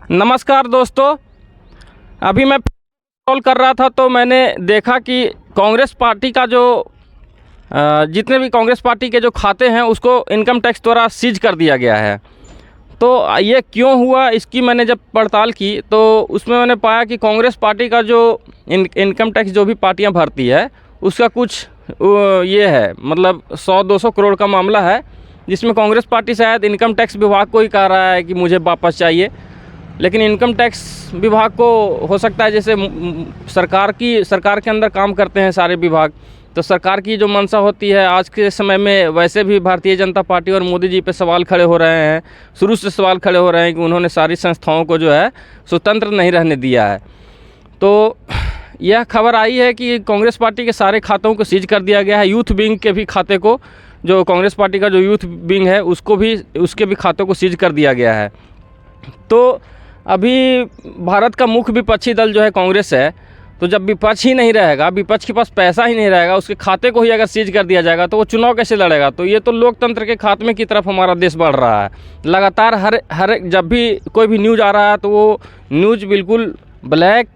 नमस्कार दोस्तों, अभी मैं कॉल कर रहा था तो मैंने देखा कि कांग्रेस पार्टी का जो जितने भी कांग्रेस पार्टी के जो खाते हैं उसको इनकम टैक्स द्वारा सीज कर दिया गया है। तो ये क्यों हुआ, इसकी मैंने जब पड़ताल की तो उसमें मैंने पाया कि कांग्रेस पार्टी का जो इनकम टैक्स जो भी पार्टियां भरती है उसका कुछ ये है, मतलब 100-200 करोड़ का मामला है, जिसमें कांग्रेस पार्टी शायद इनकम टैक्स विभाग को ही कह रहा है कि मुझे वापस चाहिए। लेकिन इनकम टैक्स विभाग को हो सकता है, जैसे सरकार के अंदर काम करते हैं सारे विभाग, तो सरकार की जो मंशा होती है आज के समय में, वैसे भी भारतीय जनता पार्टी और मोदी जी पे सवाल खड़े हो रहे हैं, शुरू से सवाल खड़े हो रहे हैं कि उन्होंने सारी संस्थाओं को जो है स्वतंत्र नहीं रहने दिया है। तो यह खबर आई है कि कांग्रेस पार्टी के सारे खातों को सीज कर दिया गया है। यूथ विंग के भी खाते को, जो कांग्रेस पार्टी का जो यूथ विंग है उसके भी खातों को सीज कर दिया गया है। तो अभी भारत का मुख्य विपक्षी दल जो है कांग्रेस है, तो जब विपक्ष ही नहीं रहेगा, विपक्ष के पास पैसा ही नहीं रहेगा, उसके खाते को ही अगर सीज कर दिया जाएगा तो वो चुनाव कैसे लड़ेगा। तो ये तो लोकतंत्र के खात्मे की तरफ हमारा देश बढ़ रहा है। लगातार हर जब भी कोई भी न्यूज़ आ रहा है तो वो न्यूज़ बिल्कुल ब्लैक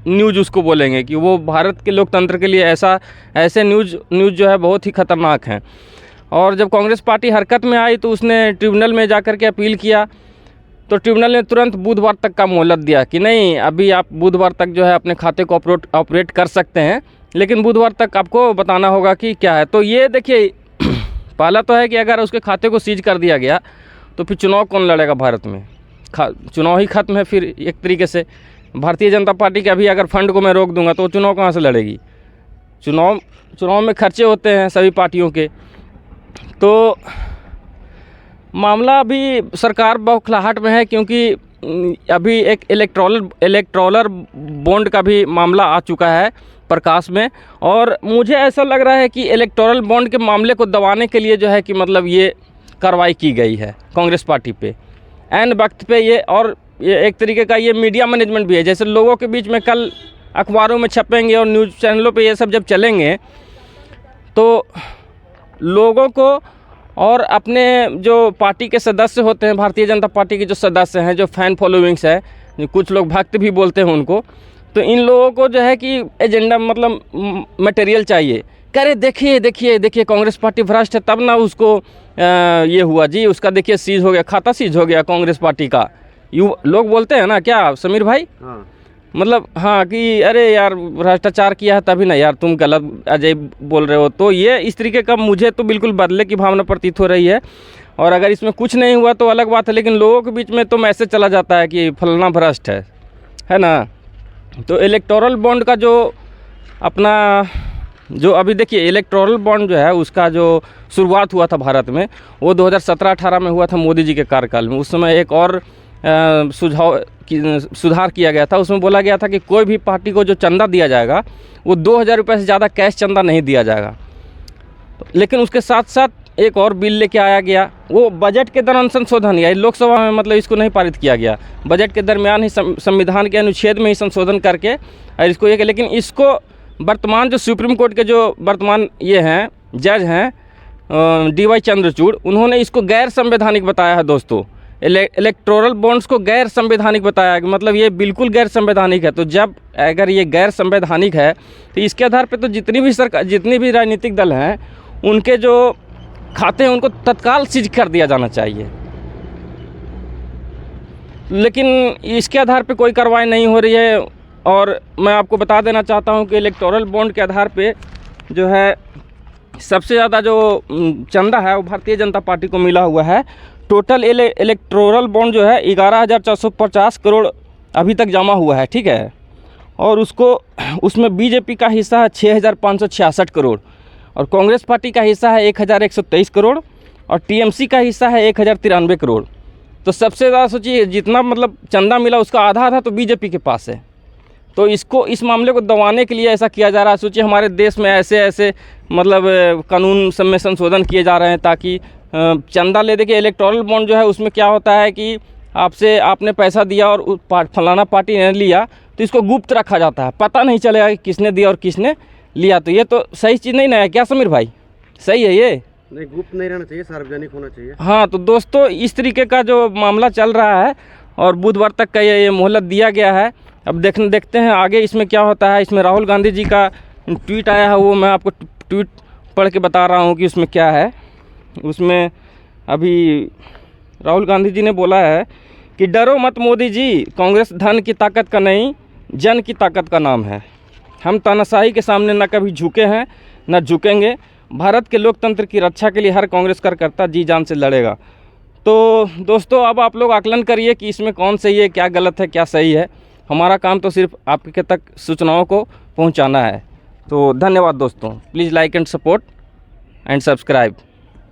न्यूज़ उसको बोलेंगे कि वो भारत के लोकतंत्र के लिए ऐसे न्यूज़ जो है बहुत ही ख़तरनाक हैं। और जब कांग्रेस पार्टी हरकत में आई तो उसने ट्रिब्यूनल में जाकर के अपील किया, तो ट्रिब्यूनल ने तुरंत बुधवार तक का मोहलत दिया कि नहीं, अभी आप बुधवार तक जो है अपने खाते को ऑपरेट कर सकते हैं, लेकिन बुधवार तक आपको बताना होगा कि क्या है। तो ये देखिए, पहला तो है कि अगर उसके खाते को सीज कर दिया गया तो फिर चुनाव कौन लड़ेगा भारत में। चुनाव ही खत्म है फिर एक तरीके से। भारतीय जनता पार्टी के अभी अगर फंड को मैं रोक दूंगा तो चुनाव कहाँ से लड़ेगी। चुनाव में खर्चे होते हैं सभी पार्टियों के। तो मामला अभी सरकार बौखलाहट में है, क्योंकि अभी एक इलेक्टोरल बॉन्ड का भी मामला आ चुका है प्रकाश में, और मुझे ऐसा लग रहा है कि इलेक्टोरल बॉन्ड के मामले को दबाने के लिए जो है कि मतलब ये कार्रवाई की गई है कांग्रेस पार्टी पे एन वक्त पे। ये एक तरीके का ये मीडिया मैनेजमेंट भी है, जैसे लोगों के बीच में कल अखबारों में छपेंगे और न्यूज़ चैनलों पे ये सब जब चलेंगे तो लोगों को और अपने जो पार्टी के सदस्य होते हैं, भारतीय जनता पार्टी के जो सदस्य हैं, जो फैन फॉलोइंग्स है, कुछ लोग भक्त भी बोलते हैं उनको, तो इन लोगों को जो है कि एजेंडा मतलब मटेरियल चाहिए। करे देखिए कांग्रेस पार्टी भ्रष्ट है, तब ना उसको ये हुआ जी, उसका देखिए सीज हो गया, खाता सीज हो गया कांग्रेस पार्टी का। लोग बोलते हैं ना, क्या समीर भाई? हाँ। मतलब हाँ कि अरे यार भ्रष्टाचार किया है तभी ना यार, तुम गलत अजय बोल रहे हो। तो ये इस तरीके का मुझे तो बिल्कुल बदले की भावना प्रतीत हो रही है। और अगर इसमें कुछ नहीं हुआ तो अलग बात है, लेकिन लोगों के बीच में तो मैसेज चला जाता है कि फलाना भ्रष्ट है ना। तो इलेक्टोरल बॉन्ड का जो अभी देखिए, इलेक्टोरल बॉन्ड जो है उसका जो शुरुआत हुआ था भारत में, वो 2017-18 में हुआ था मोदी जी के कार्यकाल में। उस समय एक और सुधार किया गया था। उसमें बोला गया था कि कोई भी पार्टी को जो चंदा दिया जाएगा वो 2000 रुपये से ज़्यादा कैश चंदा नहीं दिया जाएगा। लेकिन उसके साथ साथ एक और बिल लेके आया गया, वो बजट के दौरान संशोधन या लोकसभा में मतलब इसको नहीं पारित किया गया, बजट के दरमियान ही संविधान के अनुच्छेद में ही संशोधन करके इसको ये। लेकिन इसको वर्तमान जो सुप्रीम कोर्ट के जो वर्तमान ये हैं जज हैं DY चंद्रचूड़, उन्होंने इसको गैर संवैधानिक बताया है दोस्तों। इलेक्टोरल बॉन्ड्स को गैर संवैधानिक बताया, मतलब ये बिल्कुल गैर संवैधानिक है। तो जब अगर ये गैर संवैधानिक है तो इसके आधार पे तो जितनी भी राजनीतिक दल हैं उनके जो खाते हैं उनको तत्काल सीज कर दिया जाना चाहिए। लेकिन इसके आधार पे कोई कार्रवाई नहीं हो रही है। और मैं आपको बता देना चाहता हूं कि इलेक्टोरल बॉन्ड के आधार पे जो है सबसे ज़्यादा जो चंदा है वो भारतीय जनता पार्टी को मिला हुआ है। टोटल इलेक्टोरल बॉन्ड जो है 11,450 करोड़ अभी तक जमा हुआ है, ठीक है। और उसमें बीजेपी का हिस्सा है 6,566 करोड़, और कांग्रेस पार्टी का हिस्सा है 1,123 करोड़, और TMC का हिस्सा है 1,093 करोड़। तो सबसे ज़्यादा सोचिए, जितना मतलब चंदा मिला उसका आधा तो बीजेपी के पास है। तो इस मामले को दबाने के लिए ऐसा किया जा रहा है। सोचिए, हमारे देश में ऐसे मतलब कानून सब में संशोधन किए जा रहे हैं ताकि चंदा ले। देखिए, इलेक्टोरल बॉन्ड जो है उसमें क्या होता है कि आपने पैसा दिया और फलाना पार्टी ने लिया तो इसको गुप्त रखा जाता है, पता नहीं चलेगा कि किसने दिया और किसने लिया। तो ये तो सही चीज़ नहीं ना है क्या समीर भाई? सही है ये? नहीं, गुप्त नहीं रहना चाहिए, सार्वजनिक होना चाहिए। हाँ, तो दोस्तों इस तरीके का जो मामला चल रहा है, और बुधवार तक का ये मोहलत दिया गया है। अब देखते हैं आगे इसमें क्या होता है। इसमें राहुल गांधी जी का ट्वीट आया है, वो मैं आपको ट्वीट पढ़ के बता रहा हूँ कि उसमें क्या है। उसमें अभी राहुल गांधी जी ने बोला है कि डरो मत मोदी जी, कांग्रेस धन की ताकत का नहीं जन की ताकत का नाम है। हम तानाशाही के सामने न कभी झुके हैं न झुकेंगे। भारत के लोकतंत्र की रक्षा के लिए हर कांग्रेस कार्यकर्ता जी जान से लड़ेगा। तो दोस्तों, अब आप लोग आकलन करिए कि इसमें कौन सही है, क्या गलत है, क्या सही है। हमारा काम तो सिर्फ आपके तक सूचनाओं को पहुंचाना है। तो धन्यवाद दोस्तों। Please like and support and subscribe.